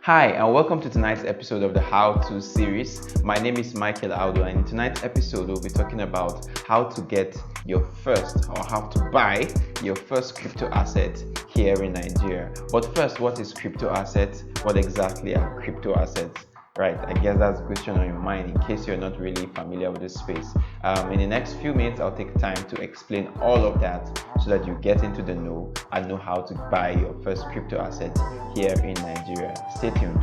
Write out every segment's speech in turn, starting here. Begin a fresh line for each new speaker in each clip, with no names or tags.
Hi, and welcome to tonight's episode of the How To series. My name is Michael Audu, and in tonight's episode, we'll be talking about how to get your first or how to buy your first crypto asset here in Nigeria. But first, what is crypto assets? What exactly are crypto assets? Right, I guess that's a question on your mind in case you're not really familiar with this space. In the next few minutes, I'll take time to explain all of that so that you get into the know and know how to buy your first crypto asset here in Nigeria. Stay tuned.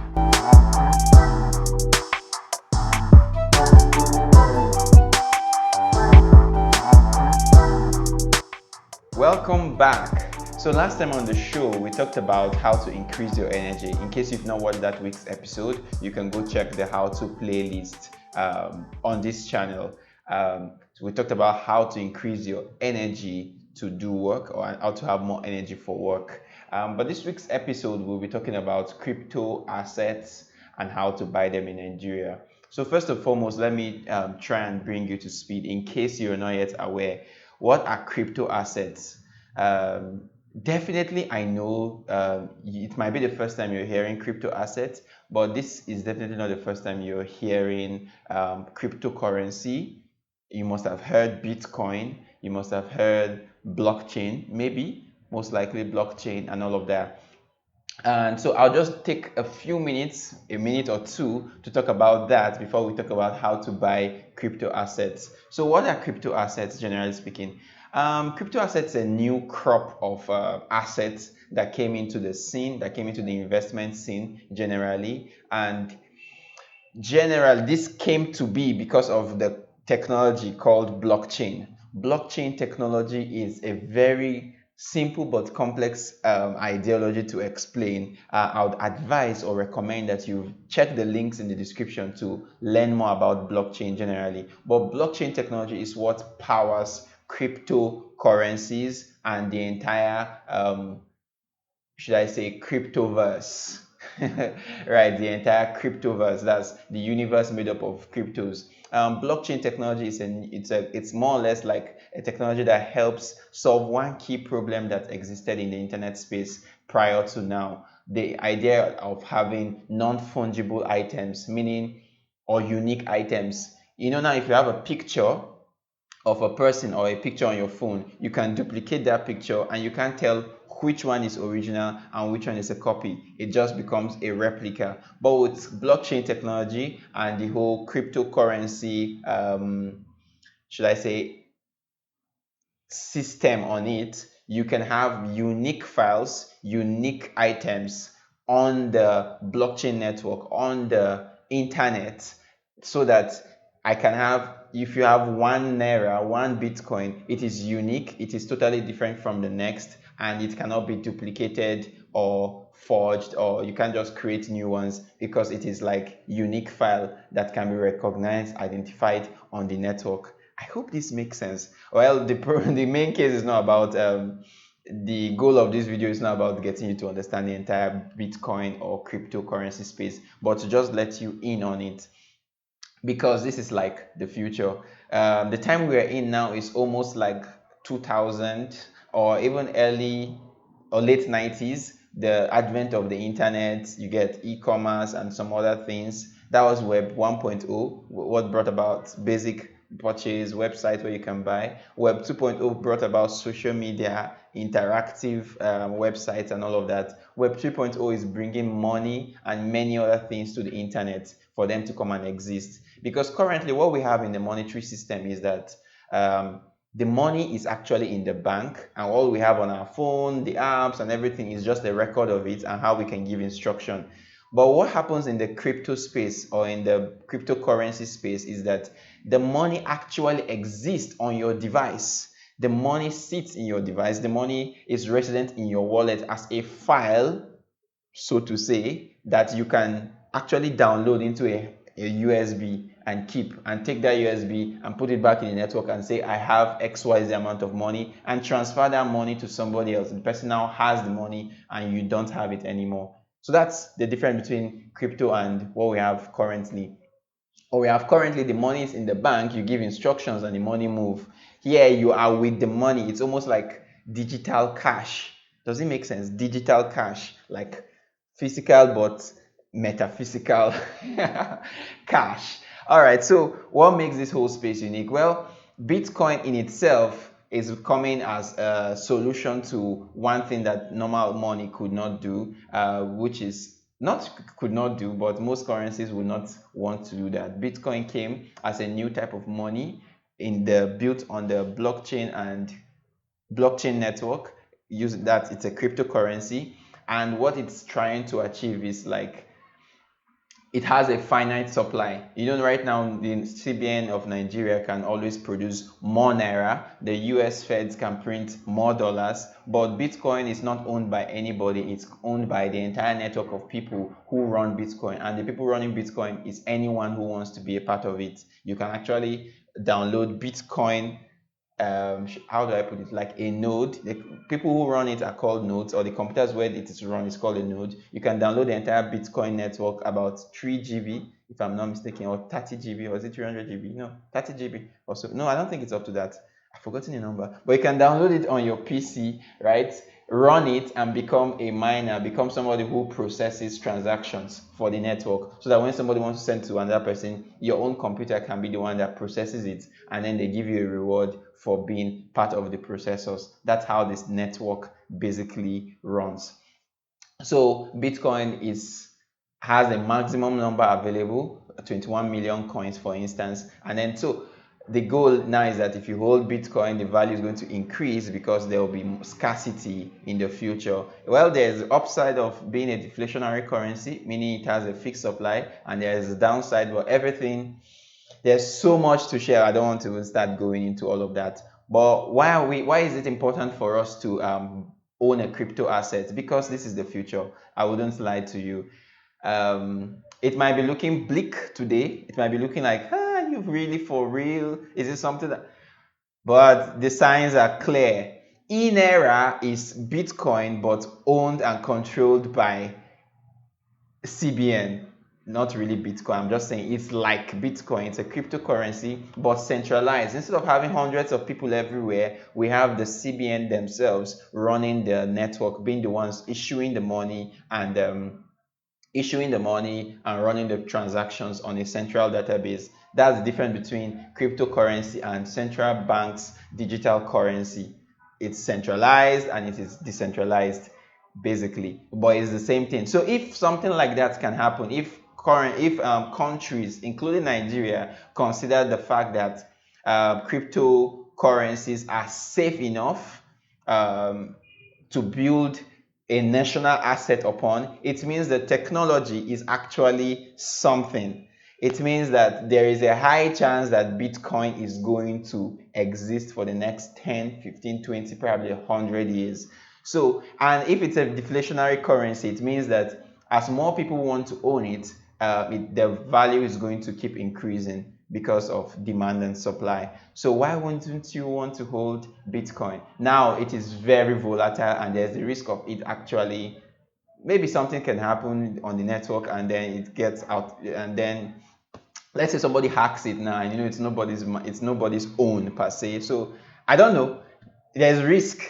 Welcome back. So last time on the show, we talked about how to increase your energy. In case you've not watched that week's episode, you can go check the how to playlist on this channel. So we talked about how to increase your energy to do work or how to have more energy for work. But this week's episode, we'll be talking about crypto assets and how to buy them in Nigeria. So first and foremost, let me try and bring you to speed in case you're not yet aware. What are crypto assets? Definitely, I know it might be the first time you're hearing crypto assets, but this is definitely not the first time you're hearing cryptocurrency. You must have heard Bitcoin, you must have heard blockchain, maybe, most likely blockchain and all of that. And so I'll just take a few minutes, a minute or two, to talk about that before we talk about how to buy crypto assets. So what are crypto assets, generally speaking? Crypto assets are a new crop of assets that came into the scene, that came into the investment scene generally. And generally, this came to be because of the technology called blockchain. Blockchain technology is a very simple but complex ideology to explain. I would advise or recommend that you check the links in the description to learn more about blockchain generally. But blockchain technology is what powers cryptocurrencies and the entire, should I say, cryptoverse. Right, the entire cryptoverse, that's the universe made up of cryptos. Blockchain technology is it's more or less like a technology that helps solve one key problem that existed in the internet space prior to now, the idea of having non-fungible items, meaning or unique items. Now if you have a picture of a person or a picture on your phone, you can duplicate that picture and you can't tell which one is original and which one is a copy. It just becomes a replica. But with blockchain technology and the whole cryptocurrency, should I say, system on it, you can have unique files, unique items on the blockchain network, on the internet, so that I can have, if you have one naira, one Bitcoin, it is unique, it is totally different from the next, and it cannot be duplicated or forged, or you can't just create new ones because it is like unique file that can be recognized, identified on the network. I hope this makes sense. Well, the main case is not about the goal of this video is not about getting you to understand the entire Bitcoin or cryptocurrency space, but to just let you in on it, because this is like the future. The time we are in now is almost like 2000 or even early or late 90s, the advent of the internet. You get e-commerce and some other things. That was Web 1.0, what brought about basic purchase website where you can buy. Web 2.0 brought about social media, interactive websites and all of that. Web 3.0 is bringing money and many other things to the internet for them to come and exist. Because currently what we have in the monetary system is that the money is actually in the bank, and all we have on our phone, the apps and everything, is just a record of it and how we can give instruction. But what happens in the crypto space or in the cryptocurrency space is that the money actually exists on your device. The money sits in your device. The money is resident in your wallet as a file, so to say, that you can actually download into a USB and keep, and take that USB and put it back in the network and say, I have XYZ amount of money, and transfer that money to somebody else. The person now has the money and you don't have it anymore. So that's the difference between crypto and what we have currently. What we have currently, the money is in the bank, you give instructions and the money move. Here you are with the money. It's almost like digital cash. Does it make sense? Digital cash, like physical but metaphysical cash. All right, so what makes this whole space unique? Well, Bitcoin in itself is coming as a solution to one thing that normal money could not do, which is not could not do, but most currencies would not want to do that. Bitcoin came as a new type of money in the built on the blockchain and blockchain network. Use that, it's a cryptocurrency, and what it's trying to achieve is like it has a finite supply. You know, right now the CBN of Nigeria can always produce more naira. The US Feds can print more dollars, but Bitcoin is not owned by anybody. It's owned by the entire network of people who run Bitcoin, and the people running Bitcoin is anyone who wants to be a part of it. You can actually download Bitcoin, how do I put it, like a node. The people who run it are called nodes, or the computers where it is run is called a node. You can download the entire Bitcoin network, about 3 GB, if I'm not mistaken, or 30 GB, or is it 300 GB? No, 30 GB or so. No, I don't think it's up to that. I've forgotten the number, but you can download it on your PC, right? Run it and become a miner, become somebody who processes transactions for the network, so that when somebody wants to send to another person, your own computer can be the one that processes it, and then they give you a reward for being part of the processors. That's how this network basically runs. So Bitcoin has a maximum number available, 21 million coins, for instance. And then so the goal now is that if you hold Bitcoin, the value is going to increase because there will be scarcity in the future. Well, there's the upside of being a deflationary currency, meaning it has a fixed supply, and there's a downside, but everything, there's so much to share. I don't want to start going into all of that. But why is it important for us to own a crypto asset? Because this is the future. I wouldn't lie to you. It might be looking bleak today. It might be looking like, you really for real? Is it something that? But the signs are clear. Inera is Bitcoin, but owned and controlled by CBN, not really Bitcoin. I'm just saying it's like Bitcoin. It's a cryptocurrency, but centralized. Instead of having hundreds of people everywhere, we have the CBN themselves running the network, being the ones issuing the money and running the transactions on a central database. That's the difference between cryptocurrency and central banks' digital currency. It's centralized and it is decentralized, basically, but it's the same thing. So if something like that can happen, if countries, including Nigeria, consider the fact that cryptocurrencies are safe enough to build a national asset upon, it means the technology is actually something. It means that there is a high chance that Bitcoin is going to exist for the next 10, 15, 20, probably 100 years. So, and if it's a deflationary currency, it means that as more people want to own it, the value is going to keep increasing because of demand and supply. So why wouldn't you want to hold Bitcoin? Now it is very volatile, and there's the risk of it actually, maybe something can happen on the network and then it gets out, and then let's say somebody hacks it now, and it's nobody's own per se. So I don't know. There's risk,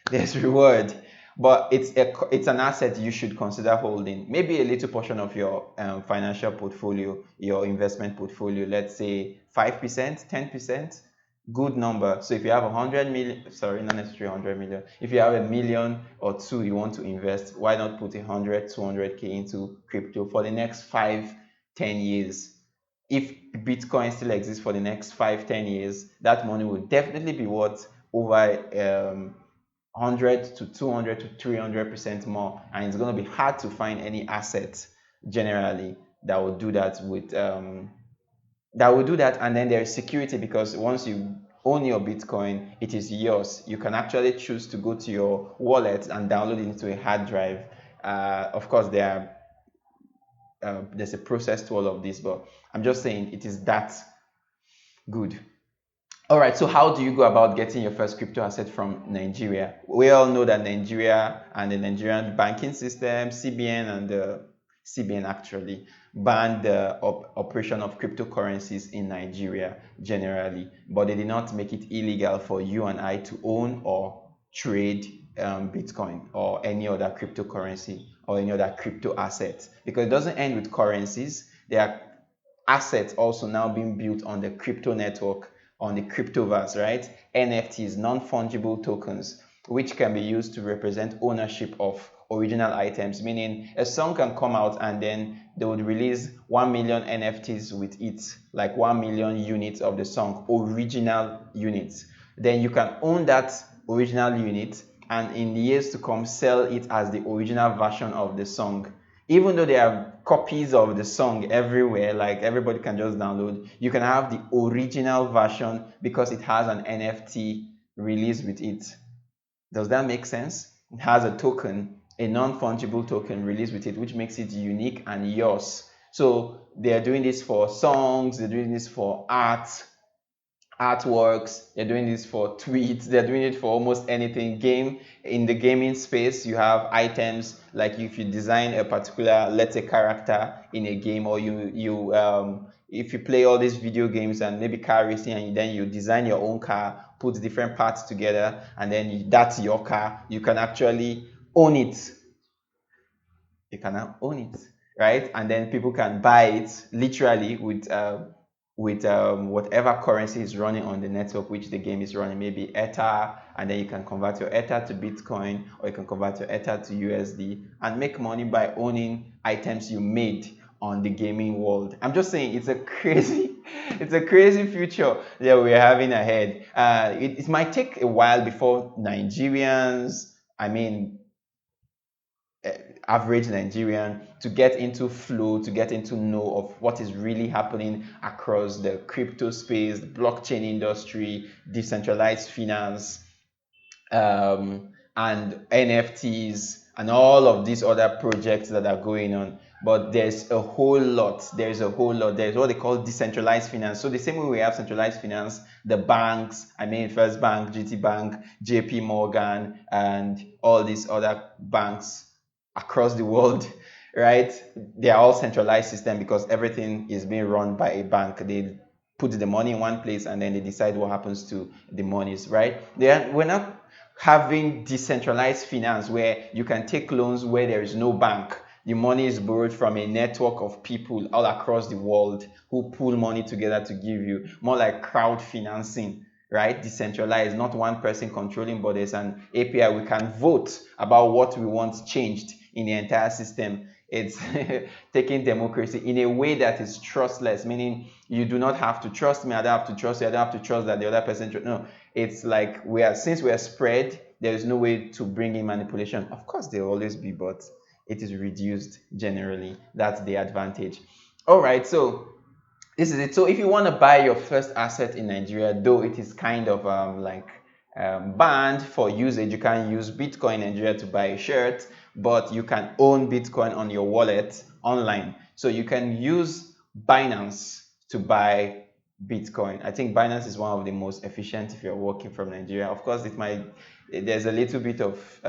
there's reward, but it's an asset you should consider holding. Maybe a little portion of your financial portfolio, your investment portfolio, let's say 5%, 10%, good number. So if you have 100 million, sorry, not necessarily 100 million. If you have a million or two you want to invest, why not put 100, 200K into crypto for the next 5, 10 years? If Bitcoin still exists for the next 5, 10 years, that money will definitely be worth over 100 to 200 to 300% more, and it's going to be hard to find any asset generally that will do that and then there's security, because once you own your Bitcoin, it is yours. You can actually choose to go to your wallet and download it into a hard drive. Of course, there's a process to all of this, but I'm just saying it is that good. All right, so how do you go about getting your first crypto asset from Nigeria? We all know that Nigeria and the Nigerian banking system, CBN and the CBN actually banned the operation of cryptocurrencies in Nigeria generally, but they did not make it illegal for you and I to own or trade Bitcoin or any other cryptocurrency or any other crypto asset, because it doesn't end with currencies. There are assets also now being built on the crypto network, on the cryptoverse, right? NFTs, non-fungible tokens, which can be used to represent ownership of original items, meaning a song can come out and then they would release 1 million NFTs with it, like 1 million units of the song, original units. Then you can own that original unit and in the years to come sell it as the original version of the song. Even though there are copies of the song everywhere, like everybody can just download, you can have the original version because it has an NFT released with it. Does that make sense? It has a token, a non-fungible token released with it, which makes it unique and yours. So they're doing this for songs, they're doing this for artworks, they're doing this for tweets, they're doing it for almost anything. In the gaming space, you have items like if you design a particular, let's say, character in a game, or if you play all these video games and maybe car racing, and then you design your own car, put different parts together, and then that's your car, you can actually own it. You can now own it, right? And then people can buy it literally with whatever currency is running on the network which the game is running, maybe Ether, and then you can convert your Ether to Bitcoin, or you can convert your Ether to USD and make money by owning items you made on the gaming world. I'm just saying it's a crazy future that we're having ahead. It might take a while before Nigerians, I mean, average Nigerian, to get into flow, to get into know of what is really happening across the crypto space, the blockchain industry, decentralized finance, and NFTs, and all of these other projects that are going on. But there's a whole lot. There's what they call decentralized finance. So the same way we have centralized finance, the banks, I mean, First Bank, GT Bank, JP Morgan, and all these other banks across the world, right? They are all centralized system because everything is being run by a bank. They put the money in one place and then they decide what happens to the monies, right? We're not having decentralized finance where you can take loans where there is no bank. The money is borrowed from a network of people all across the world who pool money together to give you. More like crowd financing, right? Decentralized, not one person controlling, but there's an API. We can vote about what we want changed in the entire system. It's taking democracy in a way that is trustless, meaning you do not have to trust me, I don't have to trust you, I don't have to trust that the other person. No, it's like since we are spread, there is no way to bring in manipulation. Of course, there will always be, but it is reduced generally. That's the advantage. All right, so this is it. So if you want to buy your first asset in Nigeria, though it is kind of banned for usage, you can use Bitcoin in Nigeria to buy a shirt, but you can own Bitcoin on your wallet online. So you can use Binance to buy Bitcoin. I think Binance is one of the most efficient if you're working from Nigeria. Of course, there's a little bit of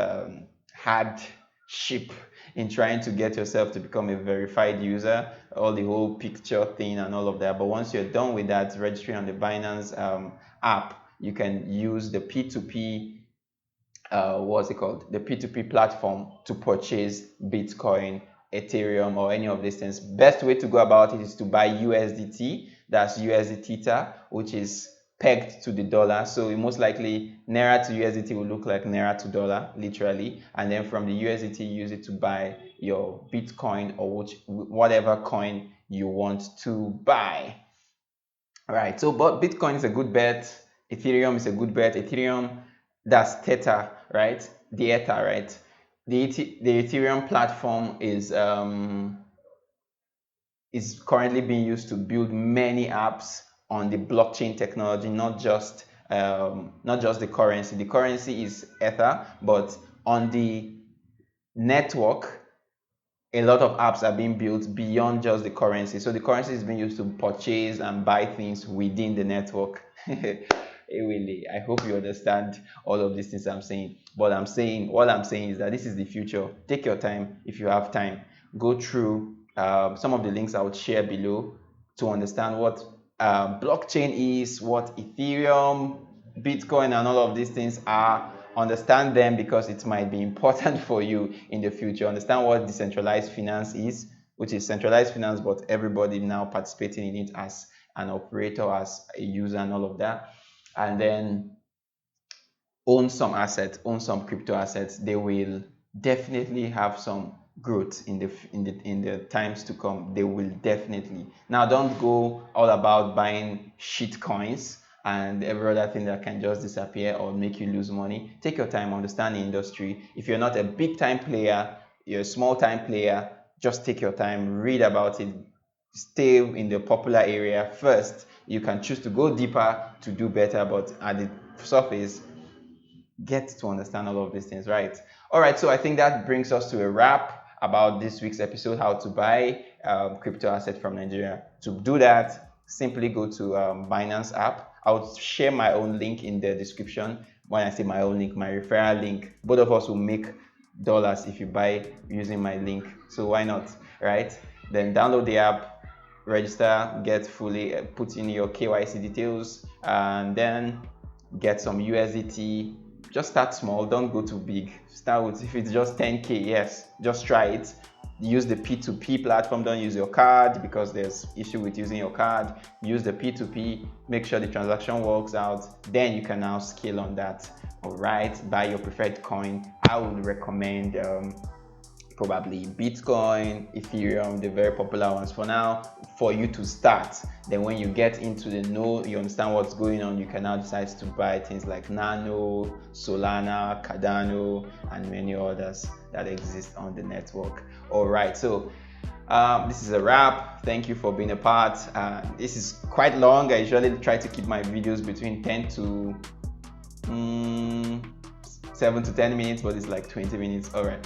hardship in trying to get yourself to become a verified user, all the whole picture thing and all of that. But once you're done with that, registering on the Binance app, you can use the P2P, what's it called? The P2P platform to purchase Bitcoin, Ethereum, or any of these things. Best way to go about it is to buy USDT, that's USD Theta, which is pegged to the dollar. So most likely Naira to USDT will look like Naira to dollar, literally. And then from the USDT, use it to buy your Bitcoin or whatever coin you want to buy. All right, so but Bitcoin is a good bet. Ethereum is a good bet. Ethereum, that's Theta, right? The Ether, right? The Ethereum platform is currently being used to build many apps on the blockchain technology, not just the currency. The currency is Ether, but on the network, a lot of apps are being built beyond just the currency. So the currency is being used to purchase and buy things within the network. Really, I hope you understand all of these things I'm saying. But what I'm saying is that this is the future. Take your time if you have time. Go through some of the links I would share below to understand what blockchain is, what Ethereum, Bitcoin, and all of these things are understand them because it might be important for you in the future. Understand what decentralized finance is, which is centralized finance, but everybody now participating in it as an operator, as a user, and all of that. And then own some assets, own some crypto assets. They will definitely have some growth in the times to come. They will definitely. Now, don't go all about buying shit coins and every other thing that can just disappear or make you lose money. Take your time, understand the industry. If you're not a big time player, you're a small time player, just take your time, read about it, stay in the popular area first. You can choose to go deeper to do better, but at the surface, get to understand all of these things, right? All right, so I think that brings us to a wrap about this week's episode, how to buy crypto asset from Nigeria. To do that, simply go to Binance app. I'll share my own link in the description. When I say my own link, my referral link, both of us will make dollars if you buy using my link. So why not, right? Then download the app, register, get fully, put in your KYC details, and then get some USDT. Just start small, don't go too big. Start with, if it's just 10K, yes, just try it. Use the P2P platform, don't use your card because there's issue with using your card. Use the P2P, make sure the transaction works out, then you can now scale on that. All right, buy your preferred coin. I would recommend probably Bitcoin, Ethereum, the very popular ones for now, for you to start. Then when you get into the know, you understand what's going on, you can now decide to buy things like Nano, Solana, Cardano, and many others that exist on the network. All right, so this is a wrap. Thank you for being a part. This is quite long. I usually try to keep my videos between 10 to 7 to 10 minutes, but it's like 20 minutes. All right.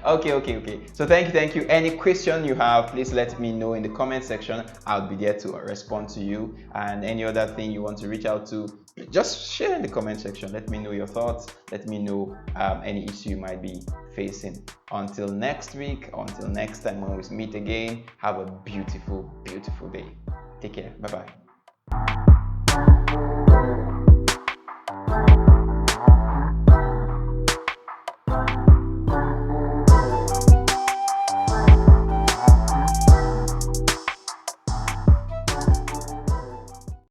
Okay. So thank you. Any question you have, please let me know in the comment section. I'll be there to respond to you. And any other thing you want to reach out to, just share in the comment section. Let me know your thoughts. Let me know any issue you might be facing. Until next week, until next time when we meet again, have a beautiful day. Take care. Bye-bye.